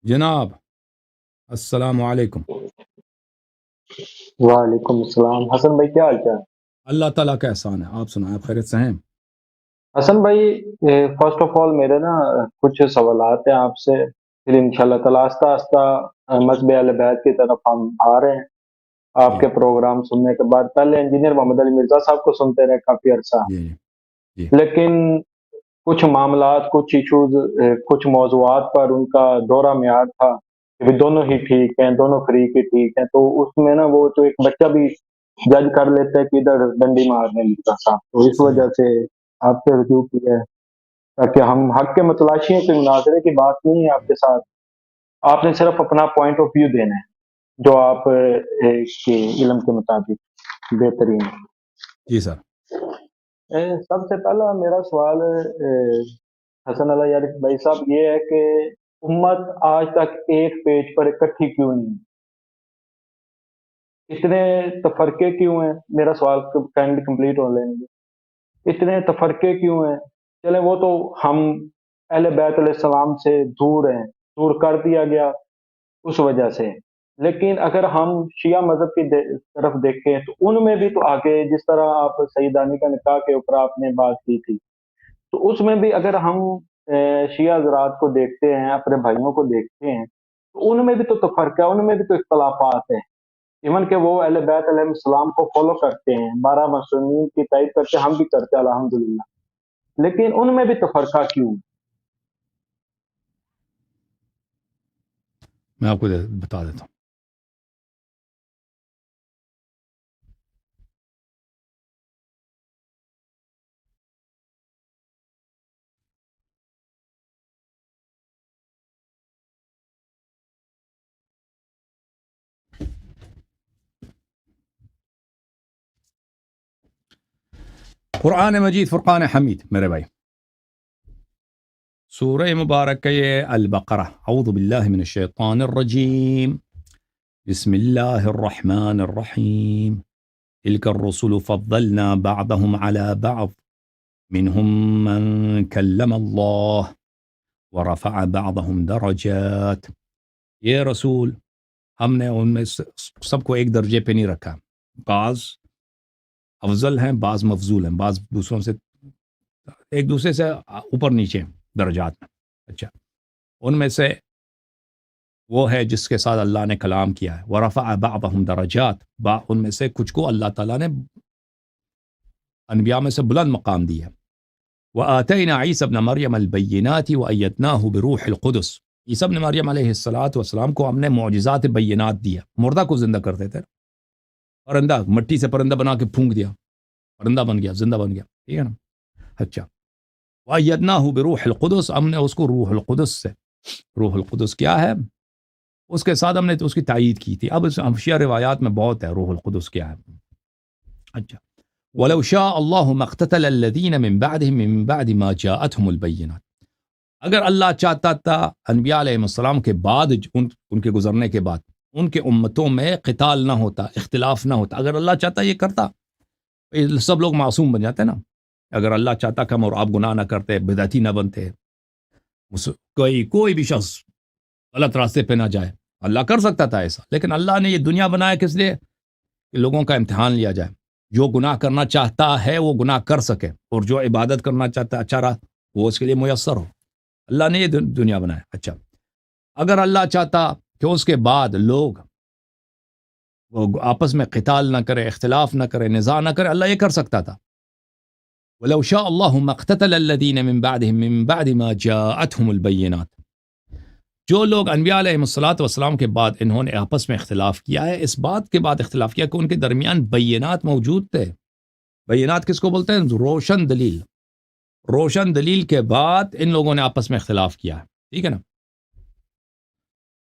جناب السلام علیکم۔ وعلیکم السلام حسن بھائی، کیا حال چال؟ اللہ تعالیٰ کا احسان ہے، آپ سنائیں، آپ خیریت سے ہیں؟ حسن بھائی، فرسٹ آف آل میرے نا کچھ سوالات ہیں آپ سے، پھر انشاءاللہ تعالیٰ آہستہ آہستہ مذہب اہل بیت کی طرف ہم آ رہے ہیں۔ آپ جی کے پروگرام سننے کے بعد پہلے انجینئر محمد علی مرزا صاحب کو سنتے رہے کافی عرصہ، جی جی جی لیکن کچھ معاملات، کچھ ایشوز، کچھ موضوعات پر ان کا دورہ میعاد تھا کہ بھی دونوں ہی جی ٹھیک ہیں، دونوں فریق ہی ٹھیک ہیں، تو اس میں نا وہ تو ایک بچہ بھی جج کر لیتے کہ ادھر ڈنڈی مارنے لگتا تھا، تو اس صحیح وجہ سے آپ سے رجوع کیا ہے تاکہ ہم حق کے متلاشی ہیں، کوئی مناظرے کی بات نہیں ہے آپ کے ساتھ، آپ نے صرف اپنا پوائنٹ آف ویو دینا ہے جو آپ کے علم کے مطابق بہترین ہے۔ جی سر۔ سب سے پہلا میرا سوال حسن اللہ یارف بھائی صاحب یہ ہے کہ امت آج تک ایک پیج پر اکٹھی کیوں نہیں ہے؟ اتنے تفرقے کیوں ہیں؟ میرا سوال کائنڈلی کمپلیٹ ہو لیں گے۔ اتنے تفرقے کیوں ہیں؟ چلیں وہ تو ہم اہل بیت علیہ السلام سے دور ہیں، دور کر دیا گیا اس وجہ سے، لیکن اگر ہم شیعہ مذہب کی طرف دیکھیں تو ان میں بھی تو آگے، جس طرح آپ سیدانی کا نکاح کے اوپر آپ نے بات کی تھی، تو اس میں بھی اگر ہم شیعہ حضرات کو دیکھتے ہیں، اپنے بھائیوں کو دیکھتے ہیں، تو ان میں بھی تو فرق ہے، ان میں بھی تو اختلافات ہیں، ایون کہ وہ اہل بیت علیہ السلام کو فالو کرتے ہیں، 12 معصومین کی تائید کرتے ہیں، ہم بھی کرتے ہیں الحمدللہ، لیکن ان میں بھی تفرقہ کیوں؟ میں آپ کو بتا دیتا ہوں۔ قرآن مجید فرقان حمید میرے بھائی، سورہ مبارک یہ البقرہ۔ اعوذ باللہ من الشیطان الرجیم، بسم اللہ الرحمن الرحیم۔ تلک الرسل فضلنا بعضهم على بعض منهم من کلم اللہ ورفع بعضهم درجات۔ یہ رسول ہم نے ان میں سب کو ایک درجے پہ نہیں رکھا، بعض افضل ہیں، بعض مفضول ہیں، بعض دوسروں سے ایک دوسرے سے اوپر نیچے درجات میں۔ اچھا، ان میں سے وہ ہے جس کے ساتھ اللہ نے کلام کیا ہے، ورفع بعضهم درجات، ان میں سے کچھ کو اللہ تعالیٰ نے انبیاء میں سے بلند مقام دی ہے۔ وآتینا عیسی ابن مریم البینات وایدناہ بروح القدس۔ عیسی ابن مریم علیہ السلام کو ہم نے معجزات بینات دیا، مردہ کو زندہ کرتے تھے، پرندہ مٹی سے پرندہ بنا کے پھونک دیا، پرندہ بن گیا، زندہ بن گیا، ٹھیک ہے نا۔ اچھا، وایدناہ بروح القدس، ہم نے اس کو روح القدس سے، روح القدس کیا ہے، اس کے ساتھ ہم نے اس کی تائید کی تھی۔ اب شیعہ روایات میں بہت ہے روح القدس کیا ہے۔ اچھا، وَلَوْ شَاءَ اللَّهُ مَا اقْتَتَلَ الَّذِينَ مِن بَعْدِهِم مِّن بَعْدِ مَا جَاءَتْهُمُ الْبَيِّنَاتُ، اگر اللہ چاہتا تھا انبیاء علیہ السلام کے بعد، ان کے گزرنے کے بعد ان کے امتوں میں قتال نہ ہوتا، اختلاف نہ ہوتا، اگر اللہ چاہتا یہ کرتا، سب لوگ معصوم بن جاتے نا۔ اگر اللہ چاہتا کہ ہم اور آپ گناہ نہ کرتے، بدعتی نہ بنتے، کوئی بھی شخص غلط راستے پہ نہ جائے، اللہ کر سکتا تھا ایسا، لیکن اللہ نے یہ دنیا بنایا کس لیے؟ کہ لوگوں کا امتحان لیا جائے، جو گناہ کرنا چاہتا ہے وہ گناہ کر سکے، اور جو عبادت کرنا چاہتا ہے اچھا رہا وہ اس کے لیے میسر ہو۔ اللہ نے یہ دنیا بنایا۔ اچھا، اگر اللہ چاہتا کہ اس کے بعد لوگ وہ آپس میں قتال نہ کرے، اختلاف نہ کرے، نزاع نہ کرے، اللہ یہ کر سکتا تھا۔ وَلَوْ شَاءَ اللَّهُ مَا اقْتَتَلَ الَّذِينَ مِن بَعْدِهِم مِّن بَعْدِ مَا جَاءَتْهُمُ الْبَيِّنَاتُ، جو لوگ انبیاء علیہ السلام کے بعد انہوں نے آپس میں اختلاف کیا ہے، اس بات کے بعد اختلاف کیا کہ ان کے درمیان بینات موجود تھے۔ بینات کس کو بولتے ہیں؟ روشن دلیل۔ روشن دلیل کے بعد ان لوگوں نے آپس میں اختلاف کیا ہے، ٹھیک ہے نا۔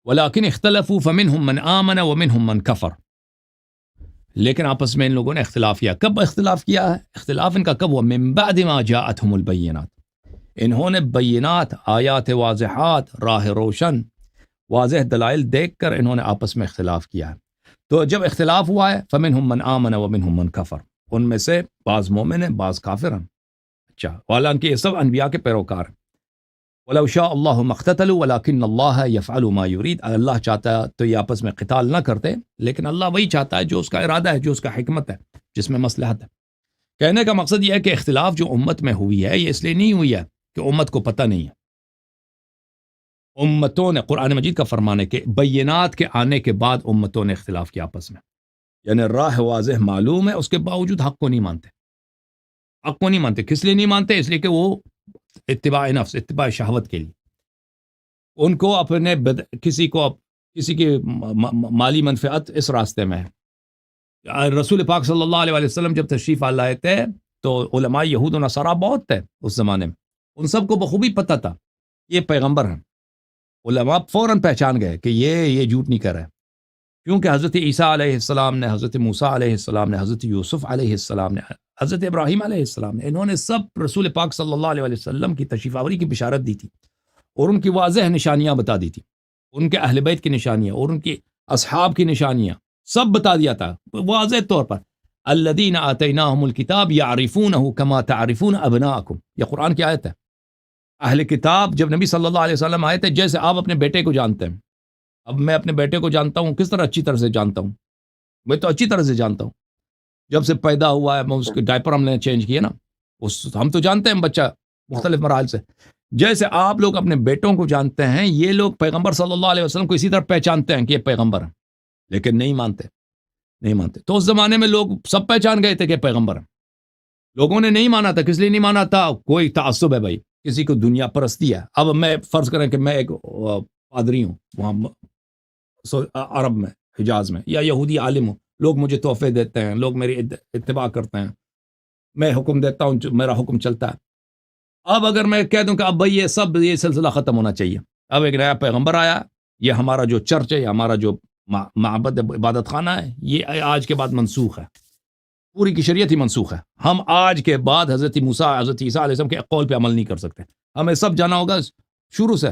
وَلَٰكِنِ اخْتَلَفُوا فَمِنْهُم مَّنْ آمَنَ وَمِنْهُم مَّنْ كَفَرَ، لیکن آپس میں ان لوگوں نے اختلاف کیا۔ کب اختلاف کیا ہے؟ اختلاف ان کا کب ہوا؟ مِن بَعْدِ مَا جَاءَتْهُمُ الْبَيِّنَاتُ، انہوں نے بینات، آیات واضحات، راہ روشن، واضح دلائل دیکھ کر انہوں نے آپس میں اختلاف کیا ہے۔ تو جب اختلاف ہوا ہے، فَمِنْهُم مَّنْ آمَنَ وَمِنْهُم مَّنْ كَفَرَ، ان میں سے بعض مومن ہیں، بعض کافر ہیں۔ اچھا، حالانکہ یہ سب انبیاء کے پیروکار ہیں۔ وَلَوْ شَاءَ اللَّهُ مَا اقْتَتَلُوا وَلَٰكِنَّ اللَّهَ يَفْعَلُ مَا يُرِيدُ. اگر اللہ چاہتا تو یہ آپس میں قتال نہ کرتے، لیکن اللہ وہی چاہتا ہے جو اس کا ارادہ ہے، جو اس کا حکمت ہے، جس میں مصلحت ہے. کہنے کا مقصد یہ ہے کہ اختلاف جو امت میں ہوئی ہے یہ اس لیے نہیں ہوئی ہے کہ امت کو پتہ نہیں ہے. امتوں نے، قرآن مجید کا فرمان ہے کہ بینات کے آنے کے بعد امتوں نے اختلاف کیا آپس میں، یعنی راہ واضح معلوم ہے، اس کے باوجود حق کو نہیں مانتے. حق کو نہیں مانتے کس لیے نہیں مانتے؟ اس لیے کہ وہ اتباع نفس، اتباع شہوت کے لیے، ان کو اپنے کسی کی مالی منفعت اس راستے میں ہے. رسول پاک صلی اللہ علیہ وسلم جب تشریف لائے تھے تو علماء یہود و نصارہ بہت تھے اس زمانے میں، ان سب کو بخوبی پتہ تھا یہ پیغمبر ہیں. علماء فوراً پہچان گئے کہ یہ جھوٹ نہیں کر رہے، کیونکہ حضرت عیسیٰ علیہ السلام نے، حضرت موسیٰ علیہ السلام نے، حضرت یوسف علیہ السلام نے، حضرت ابراہیم علیہ السلام نے، انہوں نے سب رسول پاک صلی اللہ علیہ وسلم کی تشریف آوری کی بشارت دی تھی اور ان کی واضح نشانیاں بتا دی تھی، ان کے اہل بیت کی نشانیاں اور ان کی اصحاب کی نشانیاں سب بتا دیا تھا واضح طور پر. الذین آتیناہم الکتاب یعرفونہ کما تعرفون ابناءکم، یہ قرآن کی آیت ہے. اہل کتاب جب نبی صلی اللہ علیہ وسلم آئے تھے جیسے آپ اپنے بیٹے کو جانتے ہیں. اب میں اپنے بیٹے کو جانتا ہوں کس طرح؟ اچھی طرح سے جانتا ہوں، میں تو اچھی طرح سے جانتا ہوں. جب سے پیدا ہوا ہے میں اس کے ڈائپر ہم نے چینج کیے نا، ہم تو جانتے ہیں بچہ مختلف مراحل سے. جیسے آپ لوگ اپنے بیٹوں کو جانتے ہیں، یہ لوگ پیغمبر صلی اللہ علیہ وسلم کو اسی طرح پہچانتے ہیں کہ یہ پیغمبر ہیں، لیکن نہیں مانتے. تو اس زمانے میں لوگ سب پہچان گئے تھے کہ پیغمبر ہیں، لوگوں نے نہیں مانا تھا. کس لیے نہیں مانا تھا؟ کوئی تعصب ہے بھائی، کسی کو دنیا پرستی ہے. اب میں فرض کریں کہ میں ایک پادری ہوں وہاں عرب میں، حجاز میں، یا یہودی عالم ہوں، لوگ مجھے تحفے دیتے ہیں، لوگ میری اتباع کرتے ہیں، میں حکم دیتا ہوں، میرا حکم چلتا ہے. اب اگر میں کہہ دوں کہ اب بھائی یہ سلسلہ ختم ہونا چاہیے، اب ایک نیا پیغمبر آیا، یہ ہمارا جو چرچ ہے، ہمارا جو معبد عبادت خانہ ہے، یہ آج کے بعد منسوخ ہے، پوری کی شریعت ہی منسوخ ہے. ہم آج کے بعد حضرت موسیٰ، حضرت عیسیٰ علیہ السلام کے قول پہ عمل نہیں کر سکتے. ہمیں سب جانا ہوگا، شروع سے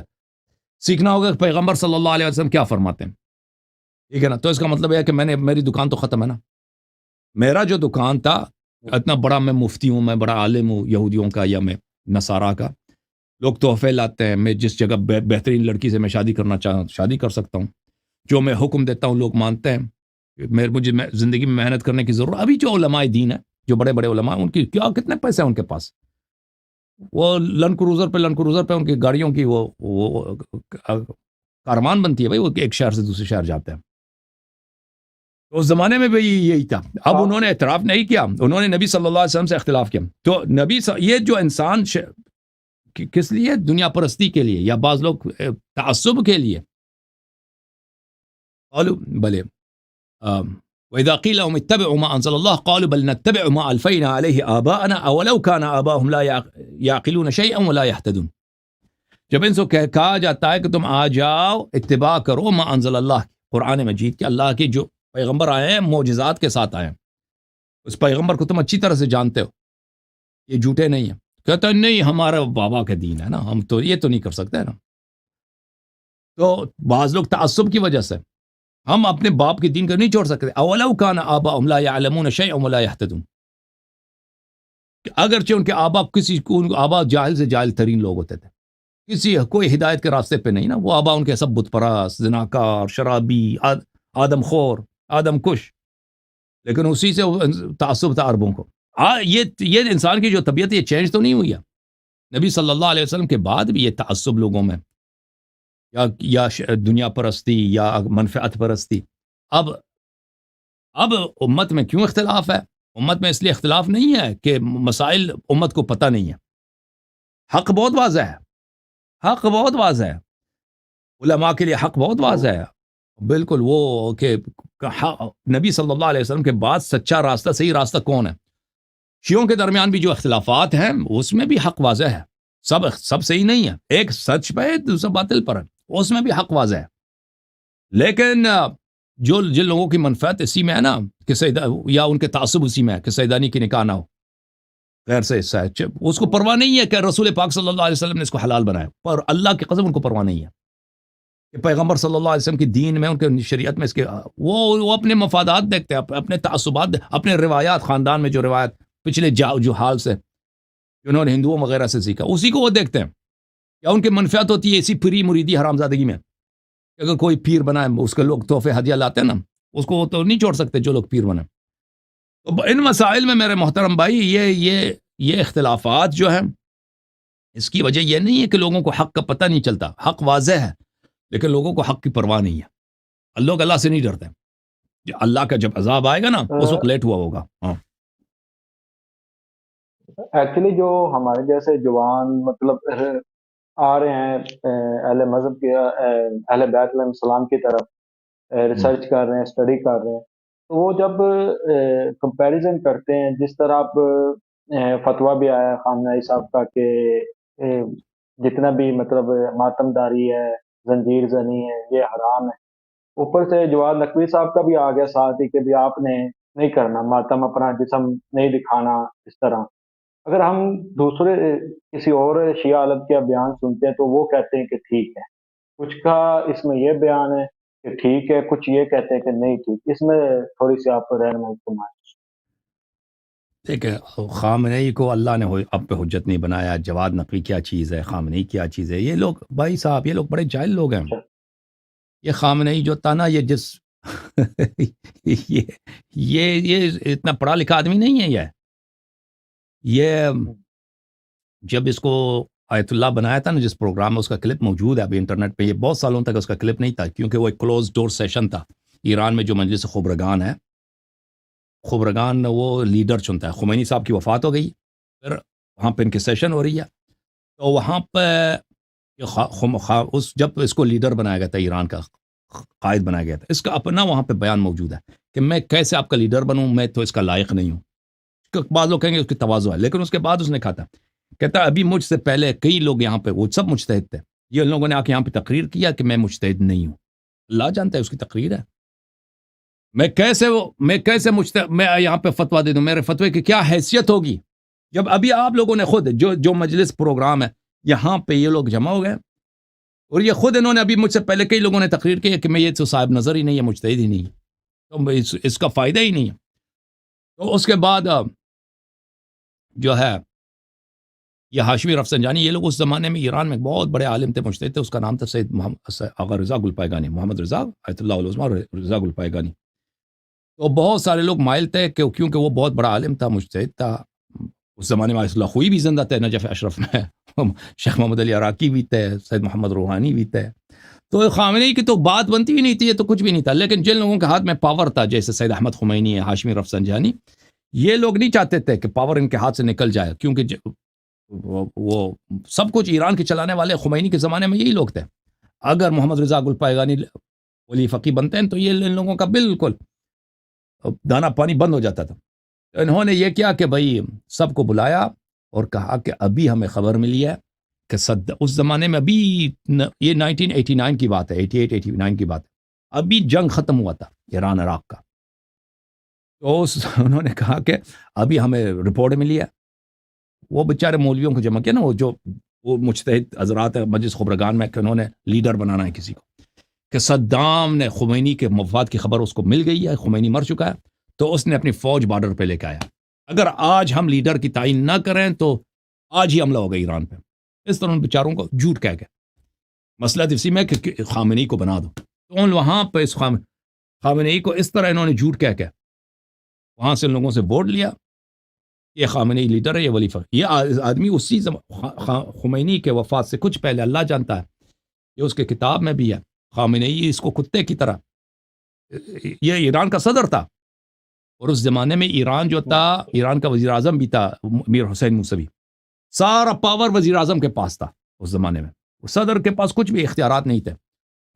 سیکھنا ہوگا کہ پیغمبر صلی اللہ علیہ وسلم کیا فرماتے ہیں. ٹھیک ہے نا؟ تو اس کا مطلب یہ ہے کہ میری دکان تو ختم ہے نا. میرا جو دکان تھا اتنا بڑا، میں مفتی ہوں، میں بڑا عالم ہوں یہودیوں کا یا میں نصارہ کا، لوگ تحفے لاتے ہیں، میں جس جگہ بہترین لڑکی سے میں شادی کرنا چاہوں شادی کر سکتا ہوں، جو میں حکم دیتا ہوں لوگ مانتے ہیں. مجھے زندگی میں محنت کرنے کی ضرورت. ابھی جو علماء دین ہے، جو بڑے بڑے علماء، ان کی کیا کتنے پیسے ہیں ان کے پاس، وہ لینڈ کروزر پہ ان کی گاڑیوں کی وہ کاروان بنتی ہے بھائی، وہ ایک شہر سے دوسرے شہر جاتے ہیں. تو اس زمانے میں بھی یہی تھا. اب انہوں نے اعتراف نہیں کیا، انہوں نے نبی صلی اللہ علیہ وسلم سے اختلاف کیا. تو یہ جو انسان کس لیے؟ دنیا پرستی کے لیے، یا بعض لوگ تعصب کے لیے. قالوا بلے وَإِذَا قِيلَ لَهُمُ اتَّبِعُوا مَا أَنزَلَ اللَّهُ قَالُوا بَلْ نَتَّبِعُ مَا أَلْفَيْنَا عَلَيْهِ آبَاءَنَا أَوَلَوْ كَانَ آبَاؤُهُمْ لَا يَعْقِلُونَ شَيْئًا وَلَا يَهْتَدُونَ. جب ان سے کہا جاتا ہے کہ تم آ جاؤ اتباع کرو ما انزل اللہ، قرآن مجید کے، اللہ کے جو پیغمبر آئے ہیں معجزات کے ساتھ آئے ہیں، اس پیغمبر کو تم اچھی طرح سے جانتے ہو، یہ جھوٹے نہیں ہیں. کہتا ہے نہیں ہمارا بابا کا دین ہے نا، ہم تو یہ تو نہیں کر سکتے نا. تو بعض لوگ تعصب کی وجہ سے ہم اپنے باپ کے دین کو نہیں چھوڑ سکتے. اولو کان آباؤہم لا یعلمون شیئا ولا یہتدون. اگرچہ ان کے آبا جاہل سے جاہل ترین لوگ ہوتے تھے، کوئی ہدایت کے راستے پہ نہیں نا. وہ آبا ان کے سب بت پرست، زناکار، شرابی، آدم خور، آدم کش، لیکن اسی سے تعصب تھا عربوں کو. یہ انسان کی جو طبیعت یہ چینج تو نہیں ہوئی ہے. نبی صلی اللہ علیہ وسلم کے بعد بھی یہ تعصب لوگوں میں، یا دنیا پرستی یا منفعت پرستی. اب امت میں کیوں اختلاف ہے؟ امت میں اس لیے اختلاف نہیں ہے کہ مسائل امت کو پتہ نہیں ہے. حق بہت واضح ہے، حق بہت واضح ہے، علماء کے لیے حق بہت واضح ہے بالکل. وہ کہ نبی صلی اللہ علیہ وسلم کے بعد سچا راستہ، صحیح راستہ کون ہے؟ شیعوں کے درمیان بھی جو اختلافات ہیں اس میں بھی حق واضح ہے. سب صحیح نہیں ہے، ایک سچ پہ ہے دوسرا باطل پر ہے، اس میں بھی حق واضح ہے. لیکن جن لوگوں کی منفعت اسی میں ہے نا کہ یا ان کے تعصب اسی میں ہے کہ سیدانی کی نکاح نہ ہو غیر سے حصہ ہے، اس کو پرواہ نہیں ہے کہ رسول پاک صلی اللہ علیہ وسلم نے اس کو حلال بنایا، پر اللہ کی قسم ان کو پرواہ نہیں ہے کہ پیغمبر صلی اللہ علیہ وسلم کی دین میں، ان کے شریعت میں اس کے وہ اپنے مفادات دیکھتے ہیں، اپنے تعصبات، اپنے روایات، خاندان میں جو روایت پچھلے جو حال سے انہوں نے ہندوؤں وغیرہ سے سیکھا، اسی کو وہ دیکھتے ہیں کیا ان کی منفعت ہوتی ہے اسی پری مریدی حرام زادگی میں کہ اگر کوئی پیر بنائے اس کے لوگ تحفے ہدیہ لاتے ہیں نا، اس کو تو نہیں چھوڑ سکتے جو لوگ پیر بنائے. تو ان مسائل میں میرے محترم بھائی یہ اختلافات جو ہیں، اس کی وجہ یہ نہیں ہے کہ لوگوں کو حق کا پتہ نہیں چلتا. حق واضح ہے لیکن لوگوں کو حق کی پرواہ نہیں ہے. لوگ اللہ سے نہیں ڈرتے. اللہ کا جب عذاب آئے گا نا اس وقت لیٹ ہوا ہوگا. ہاں ایکچولی جو ہمارے جیسے جوان مطلب آ رہے ہیں اہل مذہب کے اہل بیت علیہ السلام کی طرف ریسرچ کر رہے ہیں، اسٹڈی کر رہے ہیں، تو وہ جب کمپیریزن کرتے ہیں، جس طرح اب فتویٰ بھی آیا خامنہ ای صاحب کا کہ جتنا بھی مطلب ماتم داری ہے، زنجیر زنی ہے، یہ حرام ہے. اوپر سے جواد نقوی صاحب کا بھی آ گیا ساتھ ہی کہ بھی آپ نے نہیں کرنا ماتم، اپنا جسم نہیں دکھانا اس طرح. اگر ہم دوسرے کسی اور شیعہ عالم کا بیان سنتے ہیں تو وہ کہتے ہیں کہ ٹھیک ہے، کچھ کا اس میں یہ بیان ہے کہ ٹھیک ہے، کچھ یہ کہتے ہیں کہ نہیں ٹھیک. اس میں تھوڑی سی آپ رہنمائی فرمائیں. دیکھیں، خامنئی کو اللہ نے اب پہ حجت نہیں بنایا. جواد نقوی کیا چیز ہے، خامنئی کیا چیز ہے، یہ لوگ بھائی صاحب، یہ لوگ بڑے جاہل لوگ ہیں. اچھا. یہ خامنئی جو تھا نا، یہ جس یہ اتنا پڑھا لکھا آدمی نہیں ہے. یہ جب اس کو آیت اللہ بنایا تھا نا، جس پروگرام میں، اس کا کلپ موجود ہے ابھی انٹرنیٹ پہ. یہ بہت سالوں تک اس کا کلپ نہیں تھا کیونکہ وہ ایک کلوز ڈور سیشن تھا. ایران میں جو مجلس خبرگان ہے، خبرگان وہ لیڈر چنتا ہے. خمینی صاحب کی وفات ہو گئی، پھر وہاں پہ ان کی سیشن ہو رہی ہے. تو وہاں پہ جب اس کو لیڈر بنایا گیا تھا، ایران کا قائد بنایا گیا تھا، اس کا اپنا وہاں پہ بیان موجود ہے کہ میں کیسے آپ کا لیڈر بنوں، میں تو اس کا لائق نہیں ہوں. بعض لوگ کہیں گے اس کی تواضع ہے، لیکن اس کے بعد اس نے کہتا ابھی مجھ سے پہلے کئی لوگ یہاں پہ، وہ سب مجتہد تھے. یہ ان لوگوں نے آ کے یہاں پہ تقریر کیا کہ میں مجتہد نہیں ہوں. اللہ جانتا ہے اس کی تقریر ہے. میں کیسے میں یہاں پہ فتویٰ دے دوں؟ میرے فتوے کی کیا حیثیت ہوگی جب ابھی آپ لوگوں نے خود جو مجلس پروگرام ہے یہاں پہ یہ لوگ جمع ہو گئے، اور یہ خود انہوں نے ابھی مجھ سے پہلے کئی لوگوں نے تقریر کی ہے کہ میں یہ تو صاحب نظر ہی نہیں ہے، مجتہد ہی نہیں ہے، تو اس کا فائدہ ہی نہیں ہے. تو اس کے بعد جو ہے یہ ہاشمی رفسنجانی، یہ لوگ اس زمانے میں ایران میں بہت بڑے عالم تھے، مجتہد تھے. اس کا نام تھا سید آغا رضا گلپائگانی، محمد رضا آیت اللہ العظمیٰ رضا گلپائگانی. تو بہت سارے لوگ مائل تھے کیونکہ وہ بہت بڑا عالم تھا، مجتہد تھا. اس زمانے میں آیت اللہ خوئی بھی زندہ تھے نجف اشرف میں، شیخ محمد علی عراقی بھی تھے، سید محمد روحانی بھی تھے. تو خامنئی کی تو بات بنتی بھی نہیں تھی، یہ تو کچھ بھی نہیں تھا. لیکن جن لوگوں کے ہاتھ میں پاور تھا، جیسے سید احمد خمینی ہے، ہاشمی رفسنجانی، یہ لوگ نہیں چاہتے تھے کہ پاور ان کے ہاتھ سے نکل جائے، کیونکہ وہ سب کچھ ایران کے چلانے والے خمینی کے زمانے میں یہی لوگ تھے. اگر محمد رضا گلپائگانی ولی فقی بنتے ہیں تو یہ ان لوگوں کا بالکل دانا پانی بند ہو جاتا تھا. انہوں نے یہ کیا کہ بھائی سب کو بلایا اور کہا کہ ابھی ہمیں خبر ملی ہے کہ اس زمانے میں ابھی یہ 1989 کی بات ہے، 88-89 کی بات ہے، ابھی جنگ ختم ہوا تھا ایران عراق کا. تو انہوں نے کہا کہ ابھی ہمیں رپورٹ ملی ہے. وہ بیچارے مولویوں کو جمع کیا نا، وہ مجتہد حضرات مجلس خبرگان میں، کہ انہوں نے لیڈر بنانا ہے کسی کو، کہ صدام نے خمینی کے مفاد کی خبر اس کو مل گئی ہے، خمینی مر چکا ہے، تو اس نے اپنی فوج بارڈر پہ لے کے آیا. اگر آج ہم لیڈر کی تعین نہ کریں تو آج ہی حملہ ہوگا ایران پہ. اس طرح ان بیچاروں کو جھوٹ کہہ کے مسئلہ اسی میں کہ خامنئی کو بنا دو. تو وہاں پہ اس خامنئی کو اس طرح انہوں نے جھوٹ کہہ کے وہاں سے ان لوگوں سے ووٹ لیا. یہ خامنئی لیڈر ہے، یہ ولی فقی. یہ آدمی اسی خمینی کے وفات سے کچھ پہلے، اللہ جانتا ہے، یہ اس کے کتاب میں بھی ہے، خامنئی اس کو کتے کی طرح، یہ ایران کا صدر تھا. اور اس زمانے میں ایران جو تھا، ایران کا وزیر اعظم بھی تھا میر حسین موسوی. سارا پاور وزیر اعظم کے پاس تھا اس زمانے میں. صدر کے پاس کچھ بھی اختیارات نہیں تھے.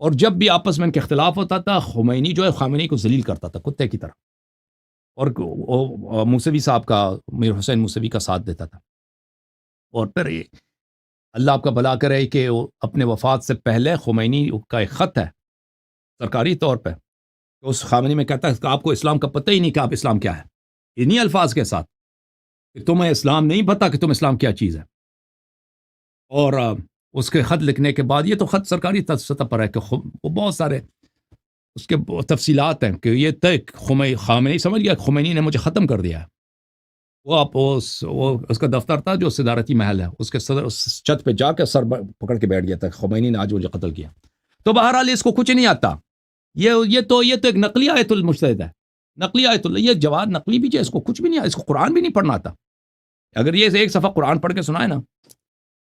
اور جب بھی آپس میں ان کے اختلاف ہوتا تھا، خمینی جو ہے خامنئی کو ذلیل کرتا تھا کتے کی طرح، اور موسوی صاحب کا، میر حسین موسوی کا ساتھ دیتا تھا. اور پھر اللہ آپ کا بھلا کرے کہ اپنے وفات سے پہلے خمینی کا ایک خط ہے سرکاری طور پہ، تو اس خامنئی میں کہتا ہے کہ آپ کو اسلام کا پتہ ہی نہیں کہ آپ اسلام کیا ہے، انہی الفاظ کے ساتھ کہ تمہیں اسلام نہیں پتا کہ تم اسلام کیا چیز ہے. اور اس کے خط لکھنے کے بعد، یہ تو خط سرکاری سطح پر ہے کہ وہ بہت سارے اس کے تفصیلات ہیں کہ یہ خامنئی سمجھ گیا خمینی نے مجھے ختم کر دیا ہے. وہ اس کا دفتر تھا جو صدارتی محل ہے، اس کے صدر اس چھت پہ جا کے سر پکڑ کے بیٹھ گیا تھا، خمینی نے آج مجھے قتل کیا. تو بہرحال اس کو کچھ نہیں آتا. یہ تو ایک نقلی آیت المجتہد ہے، نقلی آیت اللہ. یہ جواد نقلی بھی جو ہے، اس کو کچھ بھی نہیں آتا، اس کو قرآن بھی نہیں پڑھنا آتا. اگر یہ ایک صفحہ قرآن پڑھ کے سنائے نا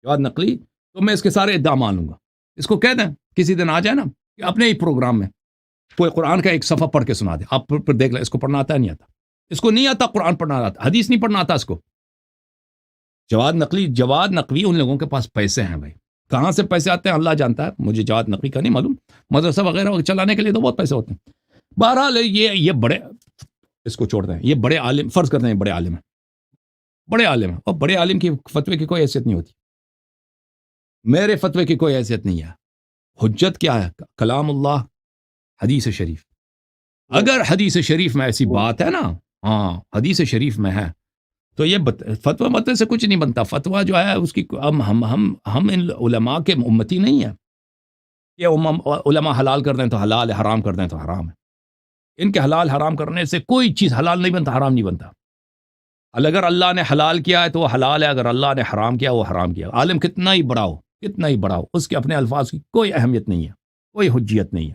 جواد نقلی، تو میں اس کے سارے ادعا مانوں گا. اس کو کہہ دیں کسی دن آ جائے نا کہ اپنے ہی پروگرام میں کوئی قرآن کا ایک صفحہ پڑھ کے سنا دے، آپ پھر دیکھ لیں اس کو پڑھنا آتا ہے نہیں آتا. اس کو نہیں آتا قرآن پڑھنا آتا، حدیث نہیں پڑھنا آتا اس کو. جواد نقوی ان لوگوں کے پاس پیسے ہیں بھائی. کہاں سے پیسے آتے ہیں اللہ جانتا ہے، مجھے جواد نقوی کا نہیں معلوم. مدرسہ وغیرہ چلانے کے لیے تو بہت پیسے ہوتے ہیں. بہرحال یہ بڑے، اس کو چھوڑ دیں، یہ بڑے عالم فرض کرتے ہیں، بڑے عالم ہیں، بڑے عالم ہیں، اور بڑے عالم کی فتوے کی کوئی حیثیت نہیں ہوتی. میرے فتوے کی کوئی حیثیت نہیں ہے. حجت کیا ہے؟ کلام اللہ، حدیث شریف. اگر حدیث شریف میں ایسی بات ہے نا، ہاں حدیث شریف میں ہے، تو یہ فتویٰ مت سے کچھ نہیں بنتا. فتویٰ جو ہے اس کی ہم ان علماء کے امتی نہیں ہیں. یہ علماء حلال کر دیں تو حلال ہے، حرام کر دیں تو حرام ہے. ان کے حلال حرام کرنے سے کوئی چیز حلال نہیں بنتا، حرام نہیں بنتا. اگر اللہ نے حلال کیا ہے تو وہ حلال ہے، اگر اللہ نے حرام کیا وہ حرام کیا. عالم کتنا ہی بڑا ہو، کتنا ہی بڑا ہو، اس کے اپنے الفاظ کی کوئی اہمیت نہیں ہے، کوئی حجیت نہیں ہے.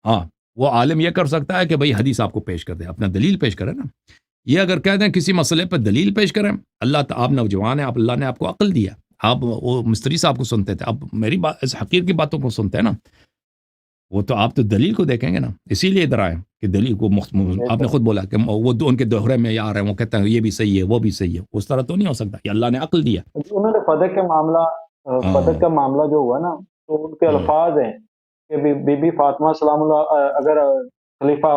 ہاں وہ عالم یہ کر سکتا ہے کہ بھئی حدیث آپ کو پیش کر دے، اپنا دلیل پیش کرے نا. یہ اگر کہہ دیں کسی مسئلے پہ دلیل پیش کریں، آپ نوجوان ہیں، اللہ نے آپ کو عقل دیا. آپ وہ مستری صاحب کو سنتے تھے، اب میری بات اس حقیر کی باتوں کو سنتے ہیں نا، وہ تو آپ تو دلیل کو دیکھیں گے نا. اسی لیے ادھر آئے کہ دلیل کو آپ نے خود بولا کہ وہ ان کے دوہرے میں آ رہے ہیں، وہ کہتے ہیں یہ بھی صحیح ہے وہ بھی صحیح ہے. اس طرح تو نہیں ہو سکتا، یہ اللہ نے عقل دیا. انہوں نے فدق کا معاملہ جو ہوا نا، تو ان کے الفاظ ہیں کہ بی بی فاطمہ سلام اللہ اگر خلیفہ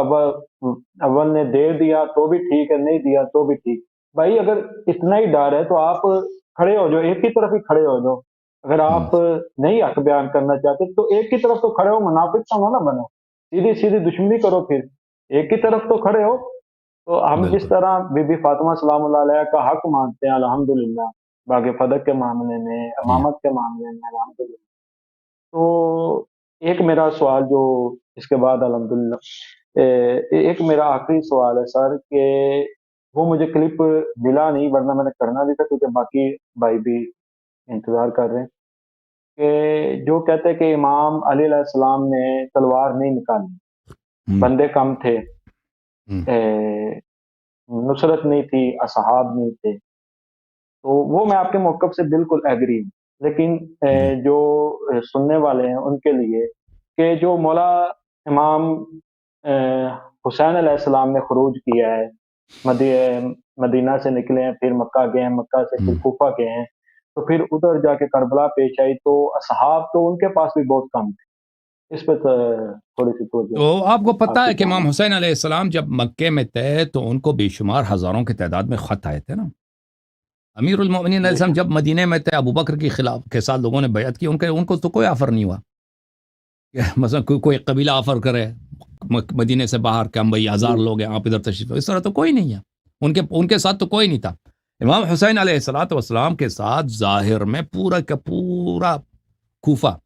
اول نے دے دیا تو بھی ٹھیک ہے، نہیں دیا تو بھی ٹھیک. بھائی اگر اتنا ہی ڈر ہے تو آپ کھڑے ہو جاؤ، ایک ہی طرف ہی کھڑے ہو جاؤ. اگر آپ نہیں حق بیان کرنا چاہتے تو ایک ہی طرف تو کھڑے ہو، منافق تو نہ بنو، سیدھی دشمنی کرو. پھر ایک ہی طرف تو کھڑے ہو. تو ہم جس طرح بی بی فاطمہ سلام اللہ علیہ کا حق مانتے ہیں الحمدللہ، باقی فدق کے معاملے میں، امامت کے معاملے میں الحمدللہ. تو ایک میرا سوال جو اس کے بعد الحمدللہ ایک میرا آخری سوال ہے سر، کہ وہ مجھے کلپ ملا نہیں، ورنہ میں نے کرنا بھی تھا کیونکہ باقی بھائی بھی انتظار کر رہے ہیں، کہ جو کہتے ہیں کہ امام علی علیہ السلام نے تلوار نہیں نکالی، بندے کم تھے، نصرت نہیں تھی، اصحاب نہیں تھے. تو وہ میں آپ کے موقف سے بالکل ایگری ہوں، لیکن جو سننے والے ہیں ان کے لیے کہ جو مولا امام حسین علیہ السلام نے خروج کیا ہے، مدینہ سے نکلے ہیں، پھر مکہ گئے ہیں، مکہ سے پھر کوفہ گئے ہیں، تو پھر ادھر جا کے کربلا پیش آئی، تو اصحاب تو ان کے پاس بھی بہت کم تھے. اس پہ تھوڑی سی توجہ. تو آپ کو پتہ ہے کہ امام حسین علیہ السلام جب مکے میں تھے تو ان کو بے شمار ہزاروں کی تعداد میں خط آئے تھے نا. امیر المومنین علیہ السلام جب مدینے میں تھے، ابو بکر کے ساتھ لوگوں نے بیعت کی، ان کو تو کوئی آفر نہیں ہوا کہ مثلا کوئی قبیلہ آفر کرے مدینے سے باہر کہ ہم بھائی 1000 لوگ ہیں، آپ ادھر تشریف لو. اس طرح تو کوئی نہیں ہے، ان کے ساتھ تو کوئی نہیں تھا. امام حسین علیہ السلام کے ساتھ ظاہر میں پورا کا پورا کوفہ،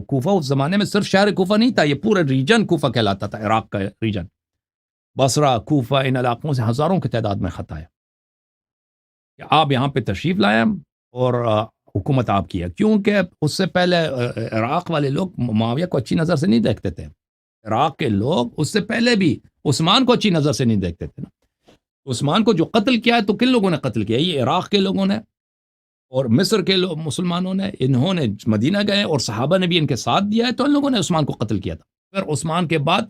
کوفہ اس زمانے میں صرف شہر کوفہ نہیں تھا، یہ پورا ریجن کوفہ کہلاتا تھا، عراق کا ریجن، بصرہ، کوفہ، ان علاقوں سے ہزاروں کی تعداد میں خط آیا کہ آپ یہاں پہ تشریف لائیں اور حکومت آپ کی ہے. کیونکہ اس سے پہلے عراق والے لوگ معاویہ کو اچھی نظر سے نہیں دیکھتے تھے. عراق کے لوگ اس سے پہلے بھی عثمان کو اچھی نظر سے نہیں دیکھتے تھے نا. عثمان کو جو قتل کیا ہے تو کن لوگوں نے قتل کیا؟ یہ عراق کے لوگوں نے اور مصر کے مسلمانوں نے. انہوں نے مدینہ گئے اور صحابہ نے بھی ان کے ساتھ دیا ہے، تو ان لوگوں نے عثمان کو قتل کیا تھا. پھر عثمان کے بعد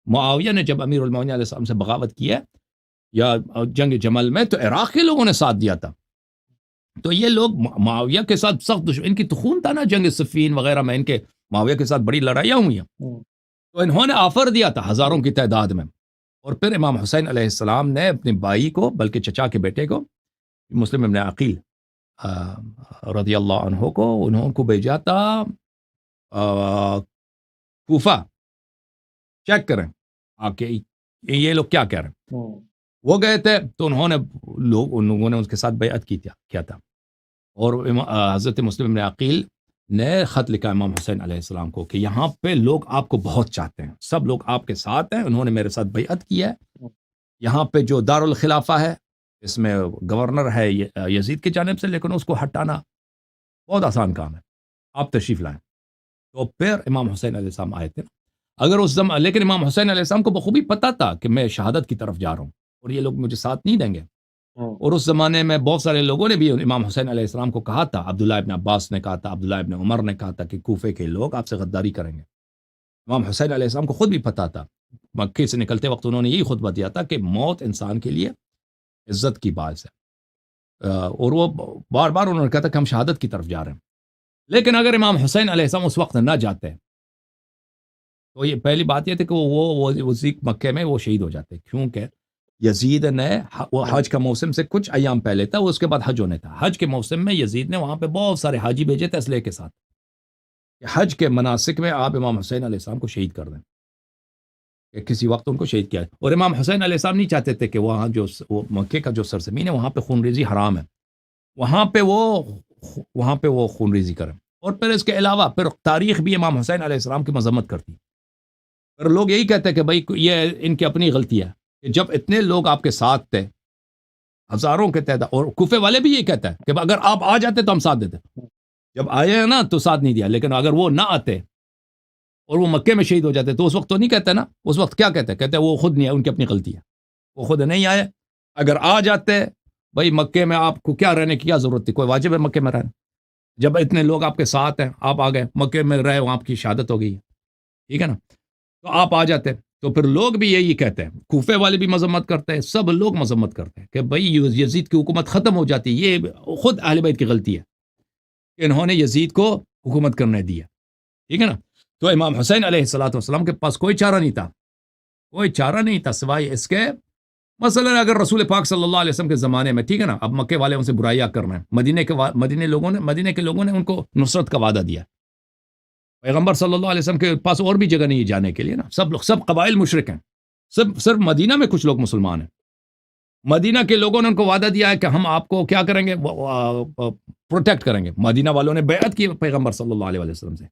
معاویہ نے جب امیر المومنین علیہ السلام سے بغاوت کیا یا جنگ جمل میں، تو عراق کے لوگوں نے ساتھ دیا تھا. تو یہ لوگ معاویہ کے ساتھ سخت دشمن، ان کی تو خون تھا نا، جنگ صفین وغیرہ میں ان کے معاویہ کے ساتھ بڑی لڑائیاں ہوئی ہیں. تو انہوں نے آفر دیا تھا ہزاروں کی تعداد میں. اور پھر امام حسین علیہ السلام نے اپنے بھائی کو، بلکہ چچا کے بیٹے کو، مسلم ابن عقیل رضی اللہ عنہ کو، انہوں کو بھیجا تھا کوفہ، چیک کریں آ کے یہ لوگ کیا کہہ رہے ہیں. وہ گئے تھے تو ان لوگوں نے اس کے ساتھ بیعت کیا تھا. اور حضرت مسلم ابن عقیل نے خط لکھا امام حسین علیہ السلام کو کہ یہاں پہ لوگ آپ کو بہت چاہتے ہیں، سب لوگ آپ کے ساتھ ہیں، انہوں نے میرے ساتھ بیعت کی ہے. یہاں پہ جو دارالخلافہ ہے اس میں گورنر ہے یزید کی جانب سے، لیکن اس کو ہٹانا بہت آسان کام ہے، آپ تشریف لائیں۔ تو پھر امام حسین علیہ السلام آئے تھے، اگر اس لیکن امام حسین علیہ السلام کو بخوبی پتہ تھا کہ میں شہادت کی طرف جا رہا ہوں اور یہ لوگ مجھے ساتھ نہیں دیں گے، اور اس زمانے میں بہت سارے لوگوں نے بھی امام حسین علیہ السلام کو کہا تھا، عبداللہ ابن عباس نے کہا تھا، عبداللہ ابن عمر نے کہا تھا کہ کوفے کے لوگ آپ سے غداری کریں گے۔ امام حسین علیہ السلام کو خود بھی پتہ تھا، مکے سے نکلتے وقت انہوں نے یہی خطبہ دیا تھا کہ موت انسان کے لیے عزت کی باعث ہے، اور وہ بار بار انہوں نے کہا تھا کہ ہم شہادت کی طرف جا رہے ہیں۔ لیکن اگر امام حسین علیہ السلام اس وقت نہ جاتے تو یہ پہلی بات یہ تھی کہ وہ مکے میں وہ شہید ہو جاتے، کیونکہ یزید نے وہ حج کا موسم سے کچھ ایام پہلے تھا، اس کے بعد حج ہونے تھا، حج کے موسم میں یزید نے وہاں پہ بہت سارے حاجی بھیجے تھے اسلحے کے ساتھ کہ حج کے مناسک میں آپ امام حسین علیہ السلام کو شہید کر دیں، کہ کسی وقت ان کو شہید کیا ہے۔ اور امام حسین علیہ السلام نہیں چاہتے تھے کہ وہاں جو مکے کا جو سرزمین ہے وہاں پہ خون ریزی حرام ہے، وہاں پہ وہ خون ریزی کریں۔ اور پھر اس کے علاوہ پھر تاریخ بھی امام حسین علیہ السلام کی مذمت کرتی، پھر لوگ یہی کہتے ہیں کہ بھائی یہ ان کی اپنی غلطی ہے کہ جب اتنے لوگ آپ کے ساتھ تھے، ہزاروں کے تعداد، اور کوفے والے بھی یہی کہتے ہیں کہ اگر آپ آ جاتے تو ہم ساتھ دیتے، جب آئے ہیں نا تو ساتھ نہیں دیا، لیکن اگر وہ نہ آتے اور وہ مکے میں شہید ہو جاتے تو اس وقت تو نہیں کہتے نا، اس وقت کیا کہتے ہیں وہ خود نہیں ہے، ان کی اپنی غلطی ہے، وہ خود نہیں آئے، اگر آ جاتے بھائی مکے میں آپ کو کیا رہنے کی کیا ضرورت تھی، کوئی واجب ہے مکے میں رہنا، جب اتنے لوگ آپ کے ساتھ ہیں، آپ آ گئے مکے میں رہے، وہاں آپ کی شہادت ہو گئی ہے، ٹھیک ہے نا، تو آپ آ جاتے۔ تو پھر لوگ بھی یہی کہتے ہیں، کوفے والے بھی مذمت کرتے ہیں، سب لوگ مذمت کرتے ہیں کہ بھائی یزید کی حکومت ختم ہو جاتی، یہ خود اہل بیت کی غلطی ہے کہ انہوں نے یزید کو حکومت کرنے دیا، ٹھیک ہے نا۔ تو امام حسین علیہ السلام کے پاس کوئی چارہ نہیں تھا سوائے اس کے، مثلا اگر رسول پاک صلی اللہ علیہ وسلم کے زمانے میں، ٹھیک ہے نا، اب مکے والے ان سے برائیاں کر رہے ہیں، مدینے کے لوگوں نے ان کو نصرت کا وعدہ دیا، پیغمبر صلی اللہ علیہ وسلم کے پاس اور بھی جگہ نہیں ہے جانے کے لیے نا، سب قبائل مشرک ہیں، صرف مدینہ میں کچھ لوگ مسلمان ہیں، مدینہ کے لوگوں نے ان کو وعدہ دیا ہے کہ ہم آپ کو کیا کریں گے، پروٹیکٹ کریں گے، مدینہ والوں نے بیعت کی پیغمبر صلی اللہ علیہ وسلم سے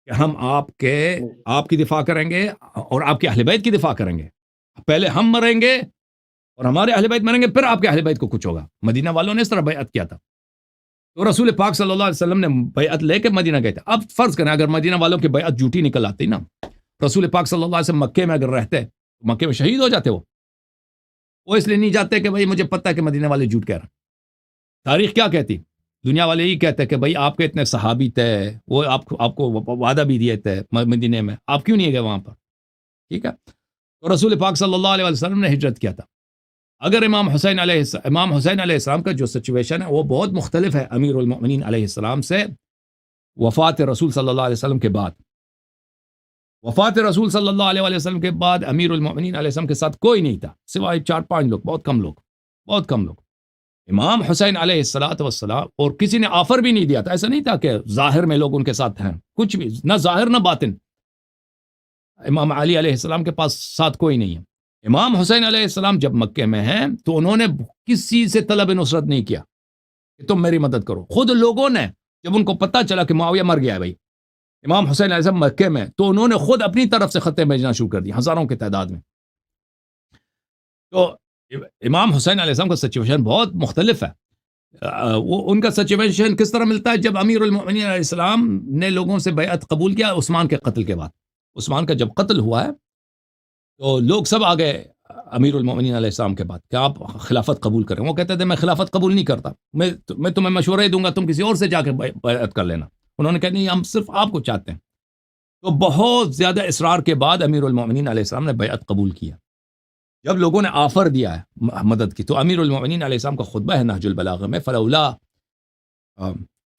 کہ ہم آپ کی دفاع کریں گے اور آپ کے اہل بیت کی دفاع کریں گے، پہلے ہم مریں گے اور ہمارے اہل بیت مریں گے، پھر آپ کے اہل بیت کو کچھ ہوگا، مدینہ والوں نے اس طرح بیعت کیا تھا۔ تو رسول پاک صلی اللہ علیہ وسلم نے بیعت لے کے مدینہ گئے تھے۔ اب فرض کریں اگر مدینہ والوں کی بیعت جھوٹی نکل آتی نا، رسول پاک صلی اللہ علیہ وسلم مکے میں اگر رہتے تو مکے میں شہید ہو جاتے، وہ اس لیے نہیں جاتے کہ بھائی مجھے پتہ ہے کہ مدینہ والے جھوٹ کہہ رہے ہیں۔ تاریخ کیا کہتی، دنیا والے یہی کہتے کہ بھائی آپ کے اتنے صحابی تھے، وہ آپ کو وعدہ بھی دیے تھے مدینے میں، آپ کیوں نہیں گئے وہاں پر، ٹھیک ہے۔ تو رسول پاک صلی اللہ علیہ وسلم نے ہجرت کیا تھا۔ اگر امام حسین علیہ السلام کا جو سچویشن ہے وہ بہت مختلف ہے امیر المؤمنین علیہ السلام سے، وفات رسول صلی اللہ علیہ وسلم کے بعد، وفات رسول صلی اللہ علیہ وسلم کے بعد امیر المؤمنین علیہ السلام کے ساتھ کوئی نہیں تھا سوائے 4-5 لوگ، بہت کم لوگ۔ امام حسین علیہ السلام اور کسی نے آفر بھی نہیں دیا تھا، ایسا نہیں تھا کہ ظاہر میں لوگ ان کے ساتھ ہیں، کچھ بھی نہ ظاہر نہ باطن، امام علی علیہ السلام کے پاس ساتھ کوئی نہیں ہے۔ امام حسین علیہ السلام جب مکے میں ہیں تو انہوں نے کسی سے طلب نصرت نہیں کیا کہ تم میری مدد کرو، خود لوگوں نے جب ان کو پتہ چلا کہ معاویہ مر گیا ہے بھائی امام حسین علیہ السلام مکے میں، تو انہوں نے خود اپنی طرف سے خطیں بھیجنا شروع کر دی ہزاروں کی تعداد میں۔ تو امام حسین علیہ السلام کا سچویشن بہت مختلف ہے۔ وہ ان کا سچویشن کس طرح ملتا ہے، جب امیر المؤمنین علیہ السلام نے لوگوں سے بیعت قبول کیا عثمان کے قتل کے بعد، عثمان کا جب قتل ہوا ہے تو لوگ سب آ گئے امیر المؤمنین علیہ السلام کے بعد کہ آپ خلافت قبول کریں، وہ کہتے تھے میں خلافت قبول نہیں کرتا، میں تمہیں مشورہ ہی دوں گا، تم کسی اور سے جا کے بیعت کر لینا۔ انہوں نے کہا نہیں، ہم صرف آپ کو چاہتے ہیں۔ تو بہت زیادہ اصرار کے بعد امیر المؤمنین علیہ السلام نے بیعت قبول کیا۔ جب لوگوں نے آفر دیا ہے مدد کی، تو امیر المؤمنین علیہ السلام کا خطبہ ہے نہج البلاغہ میں،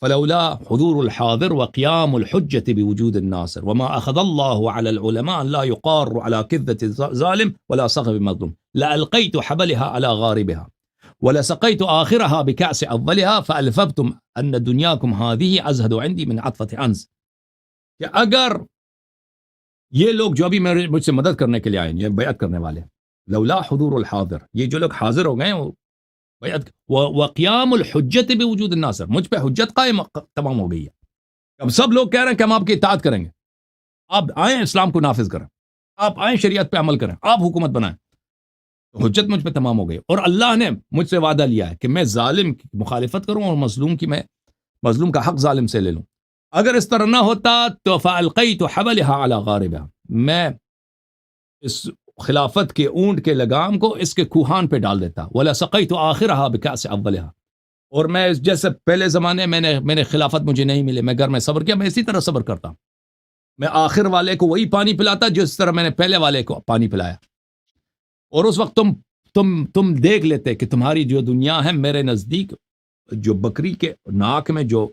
فلولا حضور الحاضر وقيام الحجة بوجود الناصر وما أخذ الله على العلماء لا يقار على كذة ظالم ولا صغب مظلوم لألقيت حبلها على غاربها ولسقيت آخرها بكأس أولها فألفبتم أن دنياكم هذه أزهد عندي من عطفة عنز، کہ اگر یہ لوگ جو ابھی مجھ سے مدد کرنے کے لیے آئے، یہ بیعت کرنے والے، لولا حضور الحاضر، یہ جو لوگ حاضر ہو گئے وہ بیعت، وقیام الحجت بوجود الناصر، مجھ پہ حجت قائم تمام ہو گئی ہے، اب سب لوگ کہہ رہے ہیں کہ ہم آپ کی اطاعت کریں گے، آپ آئیں اسلام کو نافذ کریں، آپ آئیں شریعت پہ عمل کریں، آپ حکومت بنائیں۔ حجت مجھ پہ تمام ہو گئی، اور اللہ نے مجھ سے وعدہ لیا ہے کہ میں ظالم کی مخالفت کروں اور مظلوم کا حق ظالم سے لے لوں۔ اگر اس طرح نہ ہوتا تو فَأَلْقَيْتُ حَبَلِهَا عَلَى غَارِبِهَا، میں اس خلافت کے اونٹ کے لگام کو اس کے کوہان پہ ڈال دیتا، وَلَسَقَيْتُ آخِرَهَا بِكَأْسِ أَوَّلِهَا، اور میں جیسے پہلے زمانے میں نے خلافت مجھے نہیں ملے، میں گھر میں صبر کیا، میں اسی طرح صبر کرتا، میں آخر والے کو وہی پانی پلاتا جس طرح میں نے پہلے والے کو پانی پلایا، اور اس وقت تم دیکھ لیتے کہ تمہاری جو دنیا ہے میرے نزدیک جو بکری کے ناک میں جو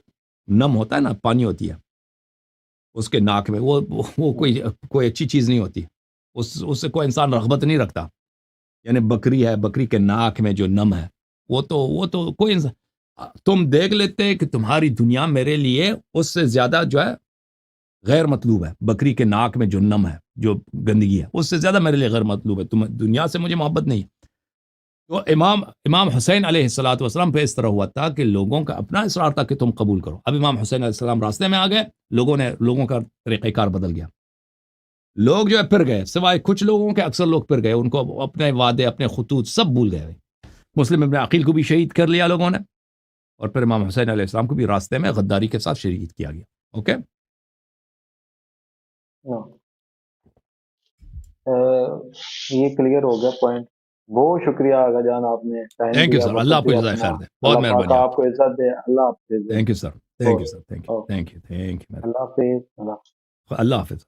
نم ہوتا ہے نا، پانی ہوتی ہے اس کے ناک میں، وہ کوئی اچھی چیز نہیں ہوتی، اس سے کوئی انسان رغبت نہیں رکھتا، یعنی بکری ہے، بکری کے ناک میں جو نم ہے وہ تو کوئی انسان، تم دیکھ لیتے کہ تمہاری دنیا میرے لیے اس سے زیادہ جو ہے غیر مطلوب ہے، بکری کے ناک میں جو نم ہے، جو گندگی ہے، اس سے زیادہ میرے لیے غیر مطلوب ہے، تم دنیا سے مجھے محبت نہیں۔ تو امام حسین علیہ السلام پہ اس طرح ہوا تھا کہ لوگوں کا اپنا اصرار تھا کہ تم قبول کرو۔ اب امام حسین علیہ السلام راستے میں آ گئے، لوگوں کا طریقہ کار بدل گیا، لوگ جو ہے پھر گئے، سوائے کچھ لوگوں کے اکثر لوگ پھر گئے، ان کو اپنے وعدے، اپنے خطوط سب بھول گئے۔ مسلم ابن عقیل کو بھی شہید کر لیا لوگوں نے، اور پھر امام حسین علیہ السلام کو بھی راستے میں غداری کے ساتھ شہید کیا گیا۔ اوکے، یہ کلیئر ہو گیا پوائنٹ۔ بہت شکریہ آغا جان، آپ نے ٹائم تھینک یو دیا، سر، وقت اللہ آپ کو دیا جزائے اپنا۔ خیر دے، بہت اللہ مہربانی پاک آپ کو عزت دے، اللہ حافظ۔ Thank you sir, thank you sir, thank you, اللہ حافظ۔ اللہ حافظ۔